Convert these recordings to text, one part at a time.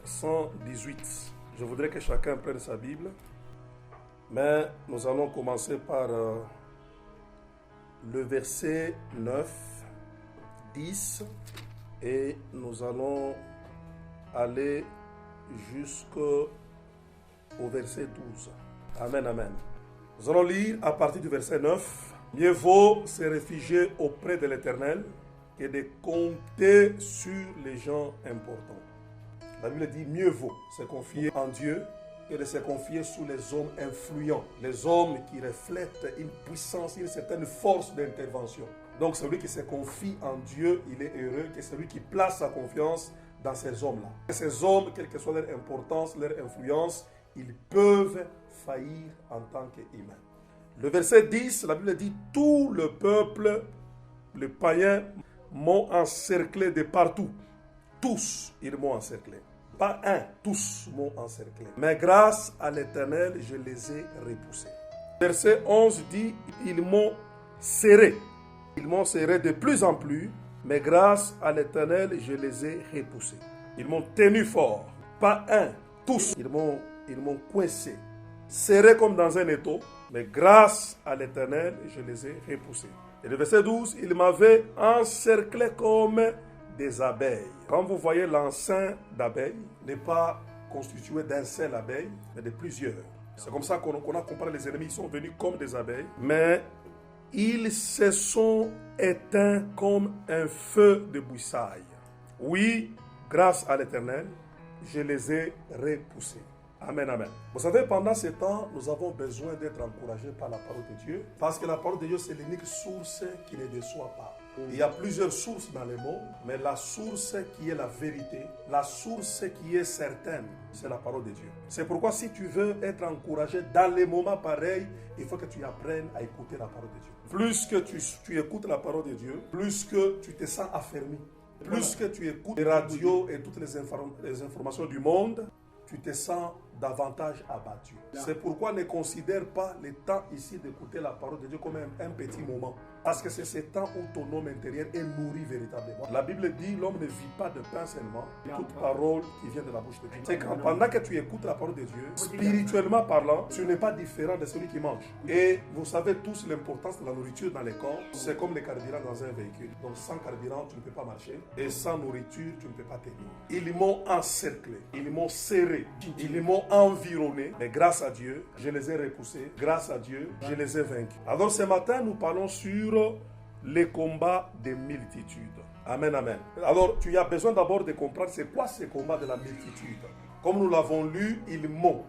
Psaume 118. Je voudrais que chacun prenne sa Bible, mais nous allons commencer par le verset 9, 10, et nous allons aller jusqu'au verset 12. Amen, amen. Nous allons lire à partir du verset 9. Mieux vaut se réfugier auprès de l'Éternel que de compter sur les gens importants. La Bible dit mieux vaut se confier en Dieu que de se confier sous les hommes influents, les hommes qui reflètent une puissance, une certaine force d'intervention. Donc celui qui se confie en Dieu, il est heureux que celui qui place sa confiance dans ces hommes-là. Ces hommes, quelle que soit leur importance, leur influence, ils peuvent faillir en tant qu'humains. Le verset 10, la Bible dit « Tout le peuple, les païens, m'ont encerclé de partout. Tous, ils m'ont encerclé. Pas un, tous m'ont encerclé. Mais grâce à l'Éternel, je les ai repoussés. » Verset 11 dit « Ils m'ont serré. Ils m'ont serré de plus en plus, mais grâce à l'Éternel, je les ai repoussés. Ils m'ont tenu fort. Pas un, tous, ils m'ont coincé. Serré comme dans un étau, mais grâce à l'Éternel, je les ai repoussés. » Et le verset 12, il m'avait encerclé comme des abeilles. Quand vous voyez l'enceinte d'abeilles, n'est pas constitué d'un seul abeille, mais de plusieurs. C'est comme ça qu'on a comparé les ennemis, ils sont venus comme des abeilles, mais ils se sont éteints comme un feu de broussailles. Oui, grâce à l'Éternel, je les ai repoussés. Amen, amen. Vous savez, pendant ce temps, nous avons besoin d'être encouragés par la parole de Dieu, parce que la parole de Dieu, c'est l'unique source qui ne déçoit pas. Il y a plusieurs sources dans le monde, mais la source qui est la vérité, la source qui est certaine, c'est la parole de Dieu. C'est pourquoi si tu veux être encouragé dans les moments pareils, il faut que tu apprennes à écouter la parole de Dieu. Plus que tu écoutes la parole de Dieu, plus que tu te sens affermi, plus que tu écoutes les radios et toutes les informations du monde, tu te sens davantage abattu. C'est pourquoi ne considère pas le temps ici d'écouter la parole de Dieu comme un petit moment. Parce que c'est ce temps où ton homme intérieur est nourri véritablement. La Bible dit l'homme ne vit pas de pain seulement, toute parole qui vient de la bouche de Dieu. C'est quand pendant que tu écoutes la parole de Dieu, spirituellement parlant, tu n'es pas différent de celui qui mange. Et vous savez tous l'importance de la nourriture dans les corps. C'est comme le carburant dans un véhicule. Donc sans carburant, tu ne peux pas marcher. Et sans nourriture, tu ne peux pas tenir. Ils m'ont encerclé, ils m'ont serré, ils m'ont environné. Mais grâce à Dieu, je les ai repoussés. Grâce à Dieu, je les ai vaincus. Alors ce matin, nous parlons sur les combats des multitudes. Amen, amen. Alors, tu as besoin d'abord de comprendre c'est quoi ces combats de la multitude. Comme nous l'avons lu, ils m'ont.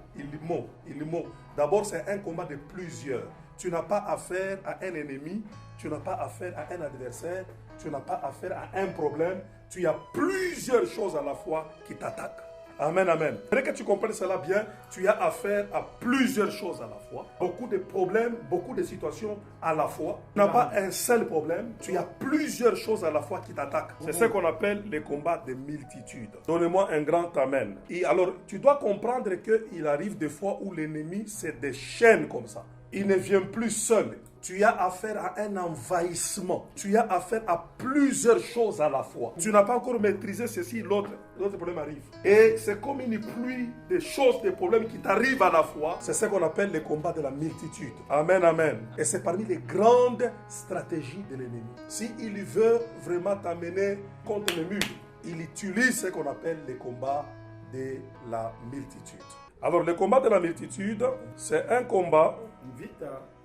D'abord, c'est un combat de plusieurs. Tu n'as pas affaire à un ennemi, tu n'as pas affaire à un adversaire, tu n'as pas affaire à un problème. Tu as plusieurs choses à la fois qui t'attaquent. Amen, amen. Dès que tu comprennes cela bien, tu as affaire à plusieurs choses à la fois. Beaucoup de problèmes, beaucoup de situations à la fois. Tu n'as pas un seul problème, tu as plusieurs choses à la fois qui t'attaquent. C'est ce qu'on appelle les combats de multitudes. Donnez-moi un grand amen. Et alors, tu dois comprendre qu'il arrive des fois où l'ennemi se déchaîne comme ça. Il ne vient plus seul. Tu as affaire à un envahissement. Tu as affaire à plusieurs choses à la fois. Tu n'as pas encore maîtrisé ceci, l'autre problème arrive. Et c'est comme une pluie de choses, de problèmes qui t'arrivent à la fois. C'est ce qu'on appelle les combats de la multitude. Amen, amen. Et c'est parmi les grandes stratégies de l'ennemi. S'il veut vraiment t'amener contre le mur, il utilise ce qu'on appelle les combats de la multitude. Alors, le combat de la multitude, c'est un combat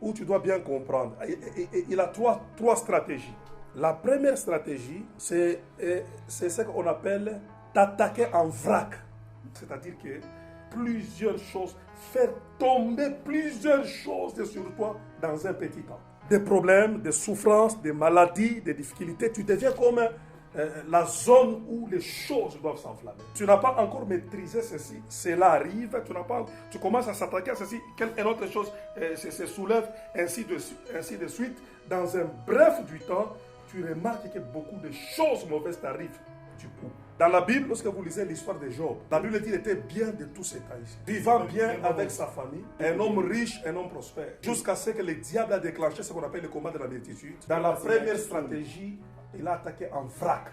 où tu dois bien comprendre. Il a trois stratégies. La première stratégie, c'est ce qu'on appelle t'attaquer en vrac. C'est-à-dire que plusieurs choses, faire tomber plusieurs choses sur toi dans un petit temps. Des problèmes, des souffrances, des maladies, des difficultés. Tu deviens comme la zone où les choses doivent s'enflammer. Tu n'as pas encore maîtrisé ceci, cela arrive, tu commences à s'attaquer à ceci, une autre chose se soulève, ainsi de suite. Dans un bref du temps, tu remarques que beaucoup de choses mauvaises t'arrivent. Du coup, dans la Bible, lorsque vous lisez l'histoire de Job, la Bible dit qu'il était bien de tous ces temps ici. Vivant bien avec sa famille, un homme riche, un homme prospère. Jusqu'à ce que le diable a déclenché ce qu'on appelle le combat de la multitude. Dans la première stratégie, il a attaqué en vrac.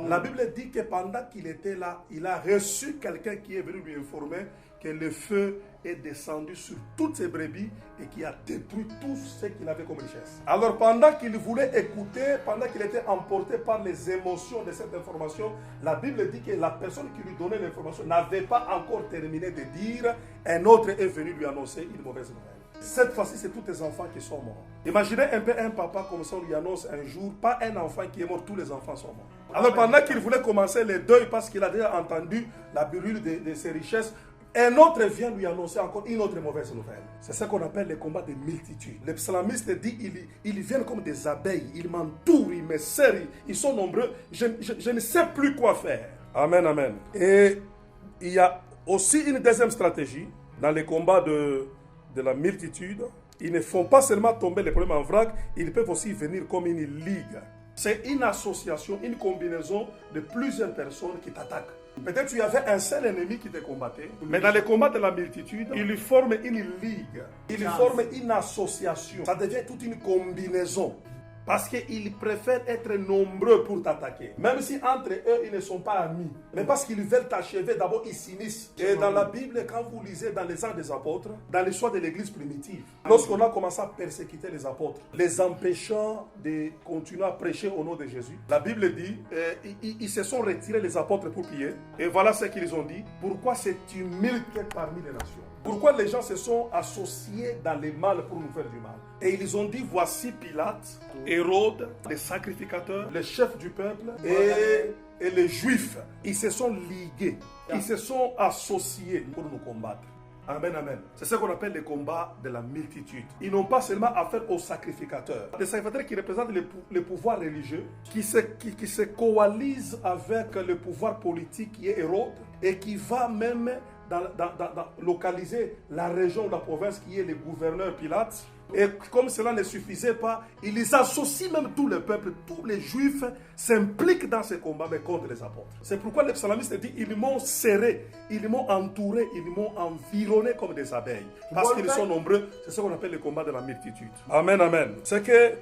La Bible dit que pendant qu'il était là, il a reçu quelqu'un qui est venu lui informer que le feu est descendu sur toutes ses brebis et qui a détruit tout ce qu'il avait comme richesse. Alors pendant qu'il voulait écouter, pendant qu'il était emporté par les émotions de cette information, la Bible dit que la personne qui lui donnait l'information n'avait pas encore terminé de dire, un autre est venu lui annoncer une mauvaise nouvelle. Cette fois-ci, c'est tous tes enfants qui sont morts. Imaginez un peu un papa comme ça, on lui annonce un jour, pas un enfant qui est mort, tous les enfants sont morts. Alors pendant qu'il voulait commencer les deuils, parce qu'il a déjà entendu la brûlure de ses richesses, un autre vient lui annoncer encore une autre mauvaise nouvelle. C'est ça qu'on appelle les combats de multitudes. Les psalmistes disent, ils viennent comme des abeilles, ils m'entourent, ils me serrent, ils sont nombreux, je ne sais plus quoi faire. Amen, amen. Et il y a aussi une deuxième stratégie dans les combats de la multitude. Ils ne font pas seulement tomber les problèmes en vrac, ils peuvent aussi venir comme une ligue. C'est une association, une combinaison de plusieurs personnes qui t'attaquent. Peut-être tu avais un seul ennemi qui te combattait, mais dans les combats de la multitude, il forme une ligue, il forme une association. Ça devient toute une combinaison. Parce qu'ils préfèrent être nombreux pour t'attaquer. Même si entre eux, ils ne sont pas amis. Mais parce qu'ils veulent t'achever, d'abord, ils s'unissent. Et dans la Bible, quand vous lisez dans les Actes des Apôtres, dans l'histoire de l'Église primitive, lorsqu'on a commencé à persécuter les apôtres, les empêchant de continuer à prêcher au nom de Jésus, la Bible dit, ils se sont retirés les apôtres pour prier. Et voilà ce qu'ils ont dit. Pourquoi cette humilité parmi les nations? Pourquoi les gens se sont associés dans le mal pour nous faire du mal? Et ils ont dit, voici Pilate, Hérode, les sacrificateurs, les chefs du peuple et les juifs. Ils se sont ligués, ils se sont associés pour nous combattre. Amen, amen. C'est ce qu'on appelle les combats de la multitude. Ils n'ont pas seulement affaire aux sacrificateurs. Les sacrificateurs qui représentent le pouvoir religieux, qui se coalisent avec le pouvoir politique qui est Hérode et qui va même localiser la région ou la province qui est le gouverneur Pilate. Et comme cela ne suffisait pas, ils associent même tout le peuple, tous les juifs s'impliquent dans ces combats mais contre les apôtres. C'est pourquoi les psalmistes disent, ils m'ont serré, ils m'ont entouré, ils m'ont environné comme des abeilles. Parce qu'ils sont nombreux, c'est ce qu'on appelle le combat de la multitude. Amen, amen. C'est que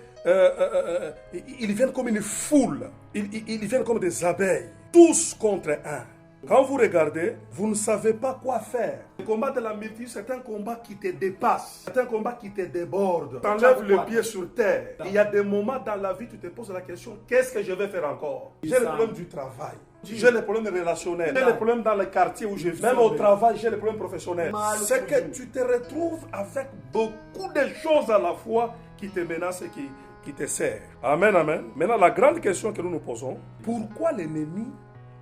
ils viennent comme une foule, ils viennent comme des abeilles, tous contre un. Quand vous regardez, vous ne savez pas quoi faire. Le combat de la multitude, c'est un combat qui te dépasse. C'est un combat qui te déborde. Tu enlèves le pied sur terre. Il y a des moments dans la vie où tu te poses la question, qu'est-ce que je vais faire encore? J'ai le problème du travail. J'ai les problèmes relationnels. J'ai les problèmes dans le quartier où je vis. Même au travail, j'ai les problèmes professionnels. C'est que tu te retrouves avec beaucoup de choses à la fois qui te menacent et qui te serrent. Amen, amen. Maintenant, la grande question que nous nous posons, pourquoi l'ennemi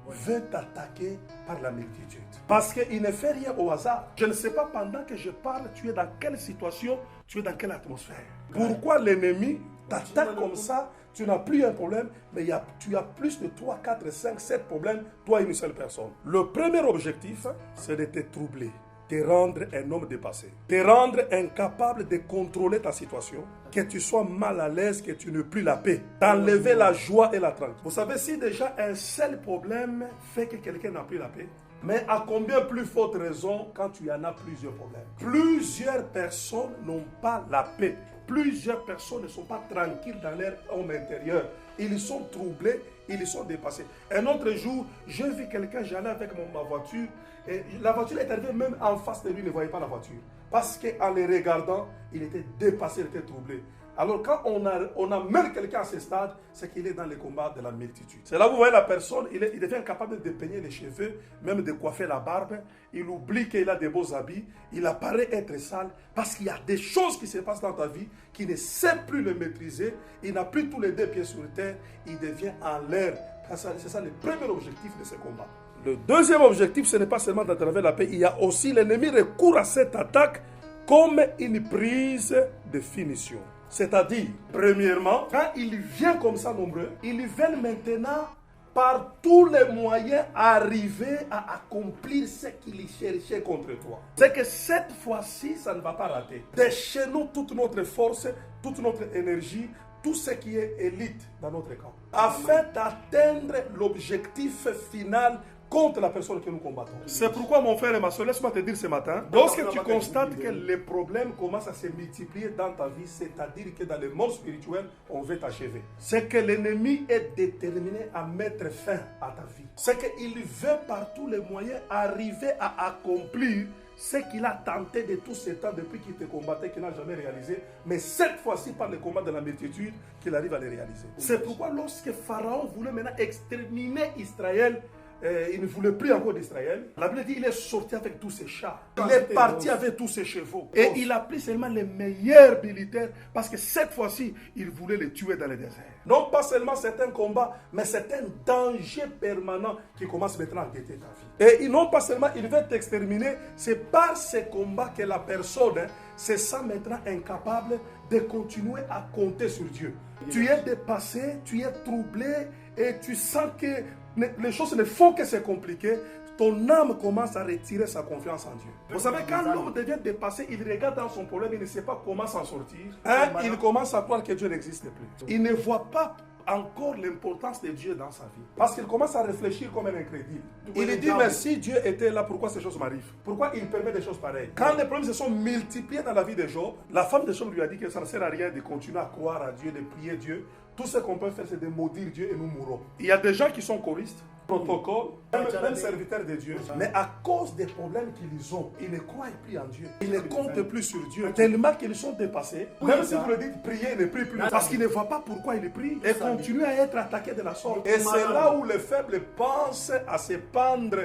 veut t'attaquer par la multitude? Parce qu'il ne fait rien au hasard. Je ne sais pas pendant que je parle, tu es dans quelle situation, tu es dans quelle atmosphère. Pourquoi l'ennemi t'attaque comme ça? Tu n'as plus un problème, mais tu as plus de 3, 4, 5, 7 problèmes, toi et une seule personne. Le premier objectif, c'est de te troubler, te rendre un homme dépassé, te rendre incapable de contrôler ta situation, que tu sois mal à l'aise, que tu n'aies plus la paix, t'enlever la joie et la tranquillité. Vous savez, si déjà un seul problème fait que quelqu'un n'a plus la paix, mais à combien plus forte raison quand tu en as plusieurs problèmes? Plusieurs personnes n'ont pas la paix. Plusieurs personnes ne sont pas tranquilles dans leur homme intérieur. Ils sont troublés, ils sont dépassés. Un autre jour, j'ai vu quelqu'un, j'allais avec ma voiture, et la voiture est arrivée même en face de lui, il ne voyait pas la voiture. Parce qu'en les regardant, il était dépassé, il était troublé. Alors quand on amène quelqu'un à ce stade, c'est qu'il est dans le combat de la multitude. C'est là où vous voyez la personne, il devient incapable de peigner les cheveux, même de coiffer la barbe. Il oublie qu'il a des beaux habits. Il apparaît être sale parce qu'il y a des choses qui se passent dans ta vie qu'il ne sait plus les maîtriser. Il n'a plus tous les deux pieds sur terre. Il devient en l'air. C'est ça le premier objectif de ce combat. Le deuxième objectif, ce n'est pas seulement d'entraver la paix. Il y a aussi l'ennemi recourt à cette attaque comme une prise de finition. C'est-à-dire, premièrement, quand ils viennent comme ça nombreux, ils veulent maintenant, par tous les moyens, arriver à accomplir ce qu'ils cherchaient contre toi. C'est que cette fois-ci, ça ne va pas rater. Déchaînons toute notre force, toute notre énergie, tout ce qui est élite dans notre camp, afin d'atteindre l'objectif final contre la personne que nous combattons. C'est pourquoi, mon frère et ma soeur, laisse-moi te dire ce matin, lorsque tu constates que les problèmes commencent à se multiplier dans ta vie, c'est-à-dire que dans le monde spirituel, on veut t'achever. C'est que l'ennemi est déterminé à mettre fin à ta vie. C'est qu'il veut par tous les moyens arriver à accomplir ce qu'il a tenté de tout ce temps depuis qu'il te combattait, qu'il n'a jamais réalisé, mais cette fois-ci par le combat de la multitude, qu'il arrive à le réaliser. C'est pourquoi lorsque Pharaon voulait maintenant exterminer Israël, il ne voulait plus encore d'Israël. La Bible dit qu'il est sorti avec tous ses chars. Il est parti avec tous ses chevaux. Et il a pris seulement les meilleurs militaires parce que cette fois-ci, il voulait les tuer dans le désert. Non pas seulement c'est un combat, mais c'est un danger permanent qui commence maintenant à guetter ta vie. Et non pas seulement il veut t'exterminer, c'est par ces combats que la personne se sent maintenant incapable de continuer à compter sur Dieu. Tu es dépassé, tu es troublé et tu sens que les choses ne font que se compliquer. Ton âme commence à retirer sa confiance en Dieu. Vous savez, quand l'homme devient dépassé, il regarde dans son problème, il ne sait pas comment s'en sortir. Il commence à croire que Dieu n'existe plus. Il ne voit pas encore l'importance de Dieu dans sa vie. Parce qu'il commence à réfléchir comme un incrédule. Il dit, mais si Dieu était là, pourquoi ces choses m'arrivent? Pourquoi il permet des choses pareilles? Quand les problèmes se sont multipliés dans la vie de Job, la femme de Job lui a dit que ça ne sert à rien de continuer à croire à Dieu, de prier Dieu. Tout ce qu'on peut faire, c'est de maudire Dieu et nous mourrons. Il y a des gens qui sont choristes, protocole, même serviteurs de Dieu. Mais à cause des problèmes qu'ils ont, ils ne croient plus en Dieu. Ils ne comptent plus sur Dieu. Tellement qu'ils sont dépassés. Même si vous le dites, prier, ils ne prient plus. Parce qu'ils ne voient pas pourquoi ils prient. Et continuent à être attaqués de la sorte. Et c'est là où les faibles pensent à se pendre,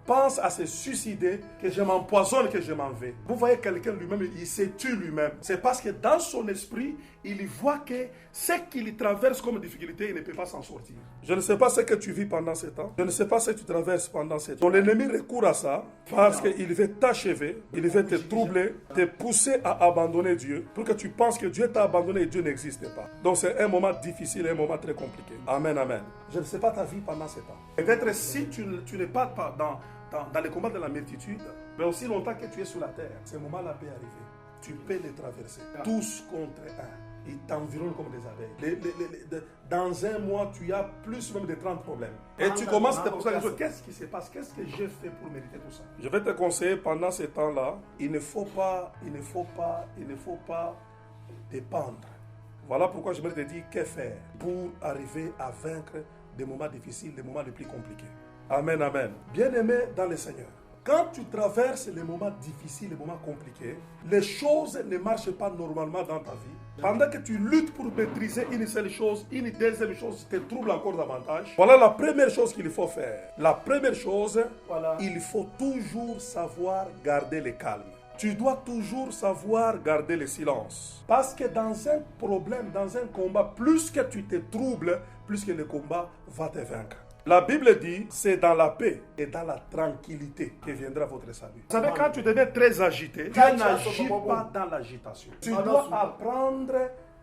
pense à se suicider, que je m'empoisonne, que je m'en vais. Vous voyez quelqu'un lui-même, il se tue lui-même. C'est parce que dans son esprit, il voit que ce qu'il traverse comme difficulté, il ne peut pas s'en sortir. Je ne sais pas ce que tu vis pendant ce temps. Je ne sais pas ce que tu traverses pendant ce temps. Ton ennemi recourt à ça parce qu'il veut t'achever, il veut te troubler, te pousser à abandonner Dieu pour que tu penses que Dieu t'a abandonné et Dieu n'existe pas. Donc c'est un moment difficile, un moment très compliqué. Amen, amen. Je ne sais pas ta vie pendant ce temps. Peut-être si tu n'es pas dans les combats de la multitude, mais aussi longtemps que tu es sur la terre, ce moment-là peut arriver. Tu peux les traverser. Tous contre un. Ils t'environnent comme des abeilles. Dans un mois, tu as plus même de 30 problèmes. Et tu commences à te poser la question, qu'est-ce qui se passe? Qu'est-ce que j'ai fait pour mériter tout ça? Je vais te conseiller pendant ce temps-là, il ne faut pas dépendre. Voilà pourquoi je me te dire que faire pour arriver à vaincre des moments difficiles, des moments les plus compliqués. Amen, amen. Bien-aimé dans le Seigneur, quand tu traverses les moments difficiles, les moments compliqués, les choses ne marchent pas normalement dans ta vie. Pendant que tu luttes pour maîtriser une seule chose, une deuxième chose te trouble encore davantage. Voilà la première chose qu'il faut faire. La première chose, il faut toujours savoir garder le calme. Tu dois toujours savoir garder le silence. Parce que dans un problème, dans un combat, plus que tu te troubles, plus que le combat va te vaincre. La Bible dit, c'est dans la paix et dans la tranquillité que viendra votre salut. Vous savez, quand tu deviens très agité, tu n'agis pas dans l'agitation. Tu dois apprendre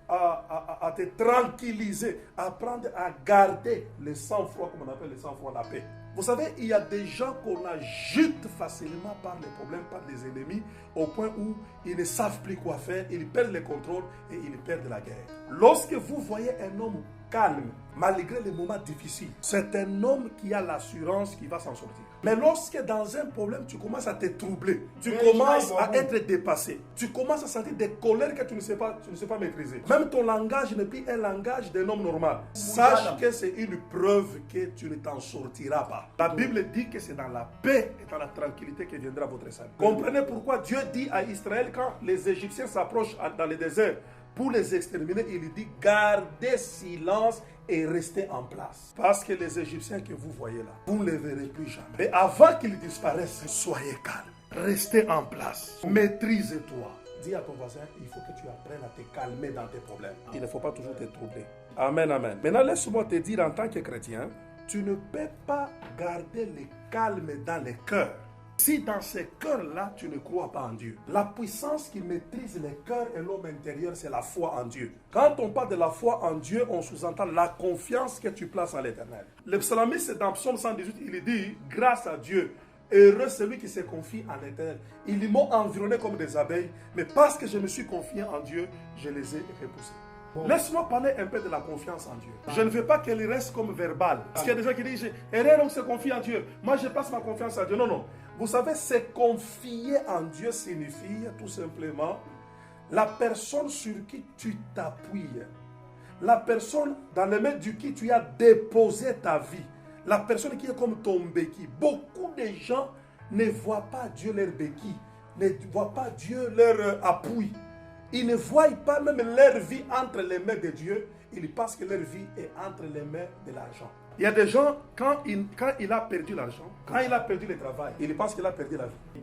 à te tranquilliser, apprendre à garder le sang-froid, comme on appelle le sang-froid, la paix. Vous savez, il y a des gens qu'on agite facilement par les problèmes, par les ennemis, au point où ils ne savent plus quoi faire, ils perdent le contrôle et ils perdent la guerre. Lorsque vous voyez un homme calme, malgré les moments difficiles, c'est un homme qui a l'assurance qu'il va s'en sortir. Mais lorsque dans un problème, tu commences à te troubler, tu commences à être dépassé, tu commences à sentir des colères que tu ne sais pas maîtriser. Même ton langage n'est plus un langage d'un homme normal. Sache que c'est une preuve que tu ne t'en sortiras pas. La Bible dit que c'est dans la paix et dans la tranquillité que viendra votre salut. Comprenez pourquoi Dieu dit à Israël, quand les Égyptiens s'approchent dans le désert pour les exterminer, il dit gardez silence et restez en place. Parce que les Égyptiens que vous voyez là, vous ne les verrez plus jamais. Mais avant qu'ils disparaissent, soyez calme. Restez en place. Maîtrise-toi. Dis à ton voisin, il faut que tu apprennes à te calmer dans tes problèmes. Il ne faut pas toujours te troubler. Amen, amen. Maintenant, laisse-moi te dire en tant que chrétien, tu ne peux pas garder le calme dans le cœur si dans ces cœurs-là, tu ne crois pas en Dieu. La puissance qui maîtrise les cœurs et l'homme intérieur, c'est la foi en Dieu. Quand on parle de la foi en Dieu, on sous-entend la confiance que tu places en l'Éternel. Le psalmiste dans Psaume 118, il dit, grâce à Dieu, heureux celui qui se confie en l'Éternel. Ils m'ont environné comme des abeilles, mais parce que je me suis confié en Dieu, je les ai repoussés. Bon. Laisse-moi parler un peu de la confiance en Dieu. Je ne veux pas qu'elle reste comme verbale. Parce qu'il y a des gens qui disent, on se confie en Dieu. Moi, je passe ma confiance en Dieu. Non, non. Vous savez, se confier en Dieu signifie tout simplement la personne sur qui tu t'appuies. La personne dans les mains de qui tu as déposé ta vie. La personne qui est comme ton béquille. Beaucoup de gens ne voient pas Dieu leur béquille. Ne voient pas Dieu leur appui. Ils ne voient pas même leur vie entre les mains de Dieu. Ils pensent que leur vie est entre les mains de l'argent. Il y a des gens, quand il a perdu l'argent, quand il a perdu le travail, ils pensent qu'il a perdu la vie.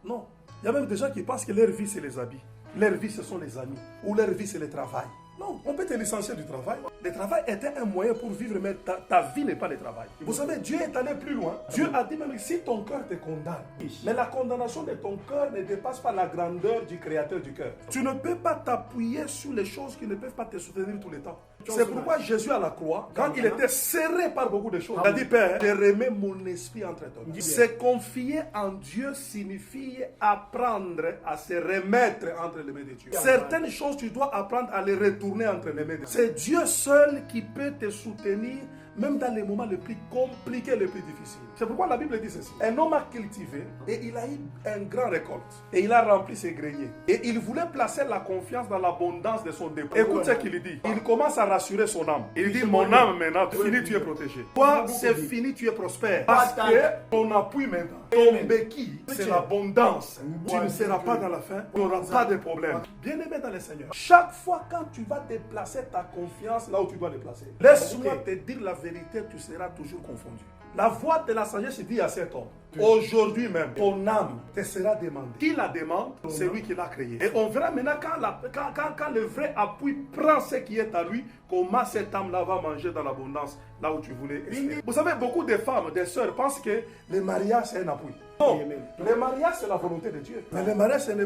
Non. Non. Il y a même des gens qui pensent que leur vie, c'est les habits. Leur vie, ce sont les amis. Ou leur vie, c'est le travail. Non, on peut te licencier du travail. Le travail était un moyen pour vivre, mais ta vie n'est pas le travail. Vous savez, Dieu est allé plus loin. Dieu a dit même si ton cœur te condamne, mais la condamnation de ton cœur ne dépasse pas la grandeur du créateur du cœur. Tu ne peux pas t'appuyer sur les choses qui ne peuvent pas te soutenir tout le temps. C'est pourquoi Jésus à la croix, quand il était serré par beaucoup de choses, il a dit, Père, je remets mon esprit entre toi. Se confier en Dieu signifie apprendre à se remettre entre les mains de Dieu. Certaines choses, tu dois apprendre à les retourner entre les mains de Dieu. C'est Dieu seul qui peut te soutenir, même dans les moments les plus compliqués, les plus difficiles. C'est pourquoi la Bible dit ceci. Un homme a cultivé et il a eu un grand récolte. Et il a rempli ses greniers. Et il voulait placer la confiance dans l'abondance de son dépôt. Écoute ce qu'il dit. Il commence à rassurer son âme. Il dit, mon âme maintenant, fini, tu es protégé. Toi, c'est fini, tu es prospère. Parce que ton appui maintenant, ton béquille, c'est l'abondance. Tu ne seras pas dans la faim. Tu n'auras pas de problème. Bien-aimé dans le Seigneur, chaque fois quand tu vas déplacer ta confiance là où tu dois déplacer, laisse-moi te dire la vérité, tu seras toujours confondu. La voix de la sagesse dit à cet homme, aujourd'hui même, ton âme te sera demandée. Qui la demande? C'est lui qui l'a créée. Et on verra maintenant quand le vrai appui prend ce qui est à lui, comment cette âme-là va manger dans l'abondance, là où tu voulais espérer. Vous savez, beaucoup de femmes, des sœurs, pensent que le mariage, c'est un appui. Non, le mariage, c'est la volonté de Dieu. Mais le mariage, ce n'est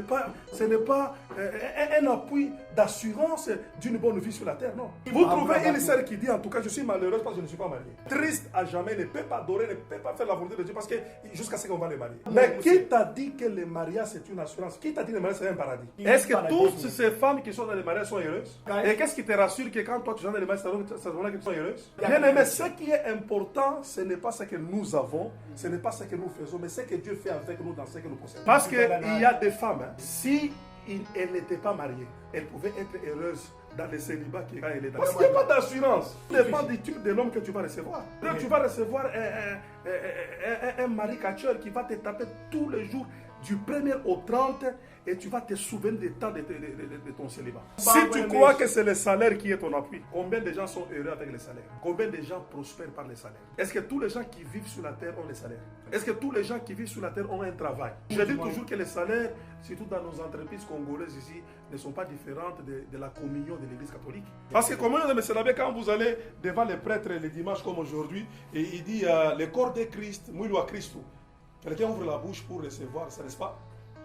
pas un appui d'assurance d'une bonne vie sur la terre, non. Vous trouvez une sœur qui dit, en tout cas, je suis malheureuse parce que je ne suis pas mariée. Triste à jamais, ne peut pas adorer, ne peut pas faire la volonté de Dieu parce que jusqu'à ce qu'on va les marier. Mais qui t'a dit que le mariage, c'est une assurance? Qui t'a dit que le mariage, c'est un paradis? Est-ce que toutes ces femmes qui sont dans le mariage sont heureuses? Et qu'est-ce qui te rassure que quand toi tu es dans le mariage, c'est là que tu sois heureuse? Bien aimé, ce qui est important, ce n'est pas ce que nous avons, ce n'est pas ce que nous faisons, mais ce que Dieu fait avec nous dans ce que nous possédons. Parce qu'il y a des femmes, si elles n'étaient pas mariées, elles pouvaient être heureuses dans le célibat quand elle est dans. Parce qu'il n'y a pas d'assurance. Ça dépend du type de l'homme que tu vas recevoir. Donc tu vas recevoir un mari catcheur qui va te taper tous les jours du 1er au 30 et tu vas te souvenir des temps de ton célibat. Si tu crois que c'est le salaire qui est ton appui, combien de gens sont heureux avec le salaire? Combien de gens prospèrent par le salaire? Est-ce que tous les gens qui vivent sur la terre ont le salaire? Est-ce que tous les gens qui vivent sur la terre ont un travail? Je dis toujours que les salaires, surtout dans nos entreprises congolaises ici, ne sont pas différentes de la communion de l'église catholique. Parce que communion de M. quand vous allez devant les prêtres les dimanches comme aujourd'hui, et il dit le corps de Christ, mouille à Christ. Quelqu'un ouvre la bouche pour recevoir, ça n'est-ce pas?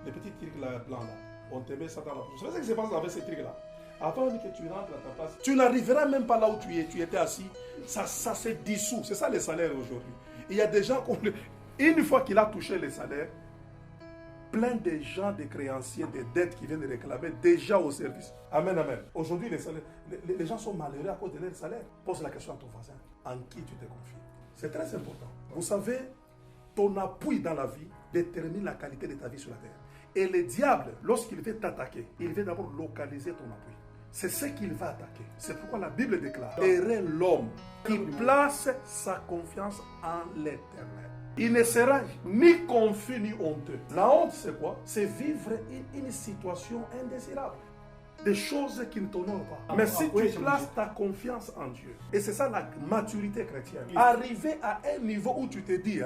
Les petits trucs là, blancs là. On te met ça dans la bouche. Vous savez ce qui se passe avec ces trucs là? Avant que tu rentres à ta place, tu n'arriveras même pas là où tu étais assis. Ça se dissout. C'est ça les salaires aujourd'hui. Il y a des gens, une fois qu'il a touché les salaires, plein de gens, des créanciers, des dettes qui viennent de réclamer déjà au service. Amen, amen. Aujourd'hui, les gens sont malheureux à cause de leur salaire. Pose la question à ton voisin. En qui tu te confies? C'est très important. Vous savez, ton appui dans la vie détermine la qualité de ta vie sur la terre. Et le diable, lorsqu'il veut t'attaquer, il veut d'abord localiser ton appui. C'est ce qu'il va attaquer. C'est pourquoi la Bible déclare: heureux l'homme qui place sa confiance en l'Éternel. Il ne sera ni confus ni honteux. La honte, c'est quoi? C'est vivre une situation indésirable. Des choses qui ne t'honorent pas. Mais si tu places ta confiance en Dieu, et c'est ça la maturité chrétienne, arriver à un niveau où tu te dis,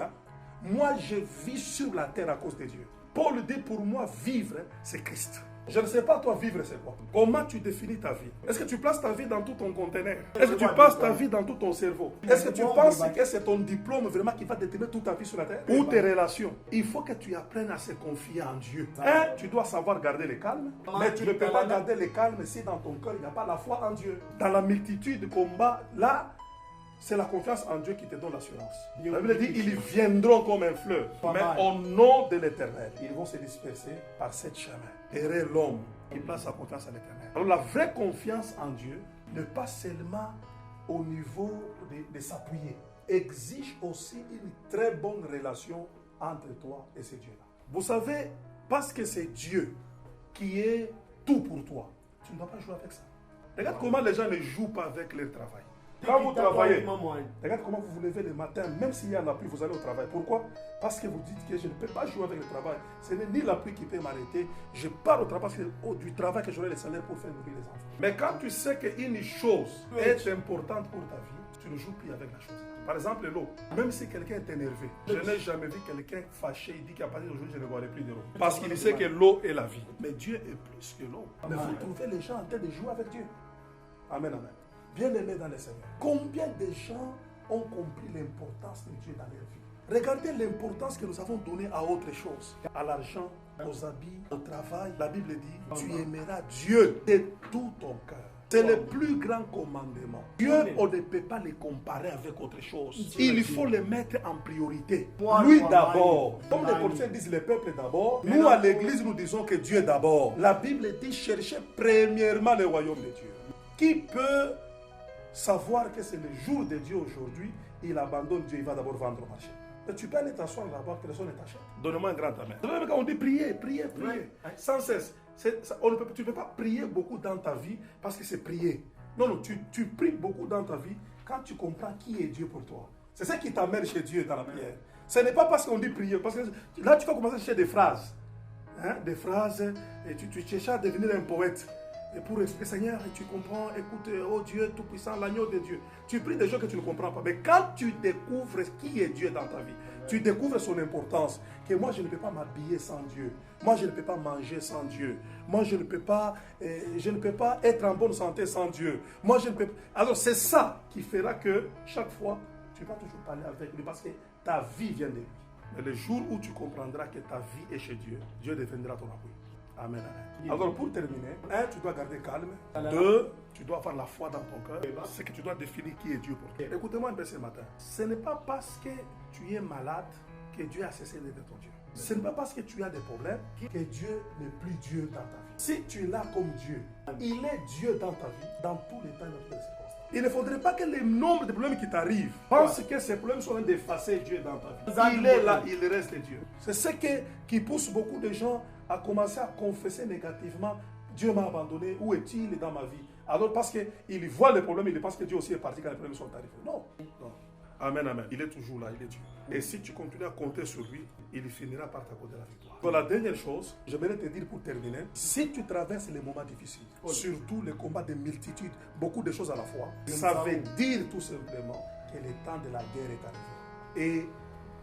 moi je vis sur la terre à cause de Dieu. Paul dit, pour moi, vivre, c'est Christ. Je ne sais pas, toi, vivre, c'est quoi? Comment tu définis ta vie? Est-ce que tu places ta vie dans tout ton conteneur? Est-ce que tu passes ta vie dans tout ton cerveau? Est-ce que tu penses que c'est ton diplôme vraiment qui va déterminer toute ta vie sur la terre? Ou tes relations? Il faut que tu apprennes à se confier en Dieu. Tu dois savoir garder le calme, mais tu ne peux pas garder le calme si dans ton cœur, il n'y a pas la foi en Dieu. Dans la multitude de combats, là, c'est la confiance en Dieu qui te donne l'assurance. Dieu La Bible dit, dit, ils viendront comme un fleuve, Pas mais mal. au nom de l'Éternel, ils vont se disperser par sept chemins. Errer l'homme qui place sa confiance en l'Éternel. Alors la vraie confiance en Dieu n'est pas seulement au niveau de s'appuyer, exige aussi une très bonne relation entre toi et ce Dieu-là. Vous savez, parce que c'est Dieu qui est tout pour toi, tu ne dois pas jouer avec ça. Regarde comment les gens ne jouent pas avec leur travail. Quand vous travaillez, regarde comment vous vous levez le matin, même s'il y a la pluie, vous allez au travail. Pourquoi? Parce que vous dites que je ne peux pas jouer avec le travail. Ce n'est ni la pluie qui peut m'arrêter. Je pars au travail parce que du travail que j'aurai le salaire pour faire nourrir les enfants. Mais quand tu sais qu'une chose est importante pour ta vie, tu ne joues plus avec la chose. Par exemple, l'eau. Même si quelqu'un est énervé, je n'ai jamais vu quelqu'un fâché, il dit qu'à partir d'aujourd'hui, je ne boirai plus de l'eau. Parce qu'il sait que l'eau est la vie. Mais Dieu est plus que l'eau. Mais vous trouvez les gens en train de jouer avec Dieu. Amen, amen. Bien-aimés dans le Seigneur. Combien de gens ont compris l'importance de Dieu dans leur vie? Regardez l'importance que nous avons donnée à autre chose. À l'argent, aux habits, au travail. La Bible dit, tu aimeras Dieu de tout ton cœur. C'est le plus grand commandement. Dieu, on ne peut pas le comparer avec autre chose. Il faut le mettre en priorité. Lui d'abord. Comme les politiciens disent le peuple d'abord, nous à l'église nous disons que Dieu d'abord. La Bible dit cherchez premièrement le royaume de Dieu. Qui peut savoir que c'est le jour de Dieu aujourd'hui, il abandonne Dieu, il va d'abord vendre au marché. Mais tu peux aller t'asseoir là-bas, que personne ne t'achète. Donne-moi un grand amen. Quand on dit prier, prier, prier, sans cesse. Tu ne peux pas prier beaucoup dans ta vie parce que c'est prier. Non, non, tu pries beaucoup dans ta vie quand tu comprends qui est Dieu pour toi. C'est ça qui t'amène chez Dieu dans la prière. Ce n'est pas parce qu'on dit prier, parce que là tu vas commencer à chercher des phrases. Hein, des phrases, et tu cherches à devenir un poète. Et pour expliquer, Seigneur, et tu comprends, écoute, oh Dieu Tout-Puissant, l'agneau de Dieu. Tu pries des choses que tu ne comprends pas. Mais quand tu découvres qui est Dieu dans ta vie, tu découvres son importance, que moi je ne peux pas m'habiller sans Dieu. Moi je ne peux pas manger sans Dieu. Moi je ne peux pas être en bonne santé sans Dieu. Moi je ne peux pas. Alors c'est ça qui fera que chaque fois, tu vas toujours parler avec lui parce que ta vie vient de lui. Mais le jour où tu comprendras que ta vie est chez Dieu, Dieu deviendra ton appui. Amen, amen. Alors pour terminer, tu dois garder calme. 2, tu dois avoir la foi dans ton cœur. C'est que tu dois définir qui est Dieu pour toi. Écoutez-moi un peu ce matin. Ce n'est pas parce que tu es malade que Dieu a cessé d'être ton Dieu. Ce n'est pas parce que tu as des problèmes que Dieu n'est plus Dieu dans ta vie. Si tu es là comme Dieu, il est Dieu dans ta vie, dans tous les temps et dans toutes les circonstances. Il ne faudrait pas que le nombre de problèmes qui t'arrivent pense que ces problèmes sont en train d'effacer Dieu dans ta vie. Il est là, il reste Dieu. C'est ce qui pousse beaucoup de gens à commencer à confesser négativement. Dieu m'a abandonné, où est-il dans ma vie? Alors parce qu'il voit les problèmes, il pense que Dieu aussi est parti quand les problèmes sont arrivés. Non, non. Amen, amen. Il est toujours là, il est Dieu. Et si tu continues à compter sur lui, il finira par t'accorder la victoire. Donc la dernière chose, j'aimerais te dire pour terminer, si tu traverses les moments difficiles, surtout les combats de multitudes, beaucoup de choses à la fois, ça veut dire tout simplement que le temps de la guerre est arrivé. Et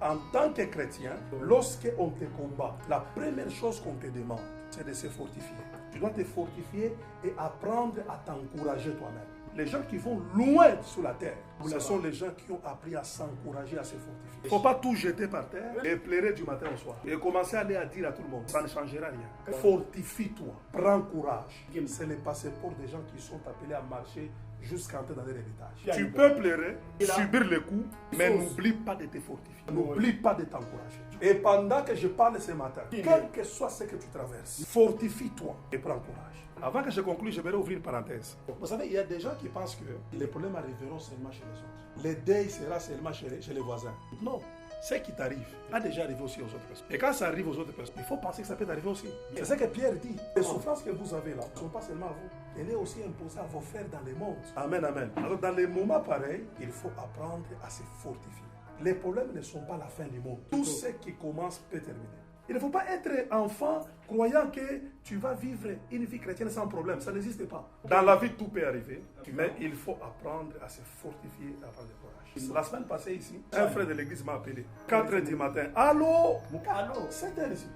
en tant que chrétien, lorsqu'on te combat, la première chose qu'on te demande, c'est de se fortifier. Tu dois te fortifier et apprendre à t'encourager toi-même. Les gens qui vont loin sur la terre, ce sont les gens qui ont appris à s'encourager, à se fortifier. Il ne faut pas tout jeter par terre et pleurer du matin au soir. Et commencer à aller à dire à tout le monde, ça ne changera rien. Fortifie-toi, prends courage. C'est le passeport des gens qui sont appelés à marcher jusqu'à entrer dans leur héritage. Tu peux pleurer, subir les coups, mais n'oublie pas de te fortifier. N'oublie pas de t'encourager. Et pendant que je parle ce matin, quel que soit ce que tu traverses, fortifie-toi et prends courage. Avant que je conclue, je vais ouvrir une parenthèse. Vous savez, il y a des gens qui pensent que les problèmes arriveront seulement chez les autres. Le deuil sera seulement chez les voisins. Non. Ce qui t'arrive a déjà arrivé aussi aux autres personnes. Et quand ça arrive aux autres personnes, il faut penser que ça peut arriver aussi. C'est ce que Pierre dit. Les souffrances que vous avez là ne sont pas seulement à vous. Elle est aussi imposée à vos frères dans le monde. Amen, amen. Alors dans les moments pareils, il faut apprendre à se fortifier. Les problèmes ne sont pas la fin du monde. Tout ce qui commence peut terminer. Il ne faut pas être enfant croyant que tu vas vivre une vie chrétienne sans problème. Ça n'existe pas. Dans la vie, tout peut arriver. Mais il faut apprendre à se fortifier, à prendre du courage. La semaine passée ici, un frère de l'église m'a appelé. 4h du matin. Allô? Allô? 7h ici.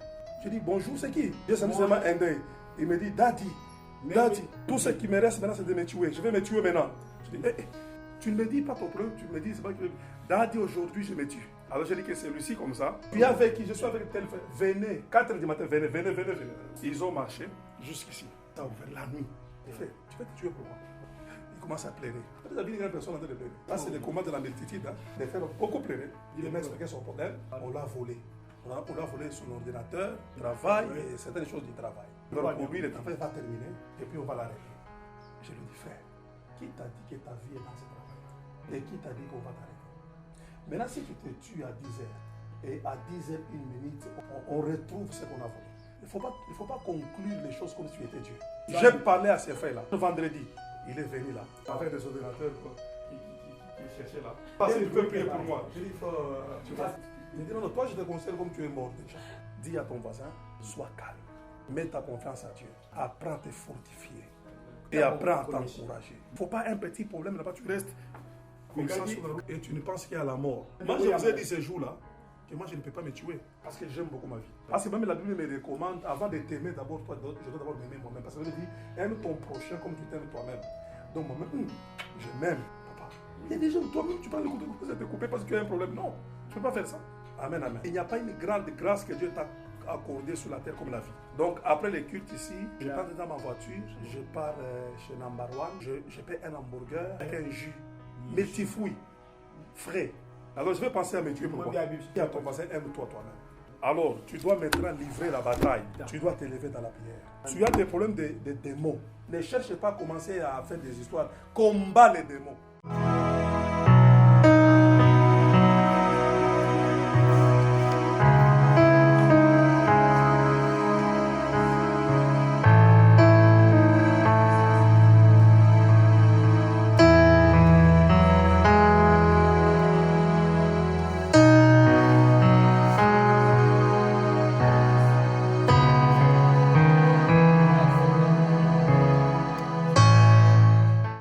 Je dis bonjour, c'est qui? Je suis seulement un deuil. Il me dit, Daddy, tout ce qui me reste maintenant, c'est de me tuer. Je vais me tuer maintenant. Je dis, tu ne me dis pas ton problème, tu me dis, c'est pas que... Daddy, aujourd'hui, je me tue. Alors je dis que c'est celui-ci comme ça. Puis avec qui je suis avec tel frère. Venez, 4h du matin, venez. Ils ont marché jusqu'ici. Ça a ouvert la nuit. Frère, tu vas te tuer pour moi. commence à pleurer. Tu as vu une grande personne en train de pleurer. Là, c'est le combat de la multitude, hein, de faire beaucoup pleurer. Il m'a expliqué son problème. On l'a volé. On a volé son ordinateur, travail et certaines choses du travail. Donc pour lui, le travail va terminer et puis on va l'arrêter. Je lui dis, frère, qui t'a dit que ta vie est dans ce travail? Et qui t'a dit qu'on va t'arrêter? Maintenant, si tu te tues à 10h et à 10h01, on retrouve ce qu'on a volé. Il ne faut pas conclure les choses comme si tu étais Dieu. J'ai parlé à ces frères-là. Le vendredi, il est venu là, avec des ordinateurs qui cherchaient là. Parce qu'il veut prier pour moi. Je dis, tu vas. Il dit, non, toi, je te conseille comme tu es mort déjà. Dis à ton voisin, sois calme. Mets ta confiance à Dieu. Apprends à te fortifier. Et apprends à t'encourager. Il ne faut pas un petit problème là-bas, tu restes comme ça sur la route et tu ne penses qu'il y a la mort. Moi, je vous ai dit ces jours-là que moi, je ne peux pas me tuer parce que j'aime beaucoup ma vie. Parce que même la Bible me recommande, avant de t'aimer d'abord, toi, je dois d'abord m'aimer moi-même. Parce que ça veut dire, aime ton prochain comme tu t'aimes toi-même. Donc, moi-même, je m'aime, papa. Il y a des gens, toi-même, tu parles de couteau pour te couper parce que tu as un problème. Non, tu ne peux pas faire ça. Amen, amen. Il n'y a pas une grande grâce que Dieu t'a accordée sur la terre comme la vie. Donc, après les cultes ici, je pars dans ma voiture, je pars chez Number One, je paie un hamburger avec un jus multifruits, frais. Alors, je vais penser à me tuer pour moi. Et à ton voisin, aime-toi toi-même. Alors, tu dois maintenant livrer la bataille. Tu dois t'élever dans la prière. Tu as des problèmes de démons. Ne cherche pas à commencer à faire des histoires. Combat les démons.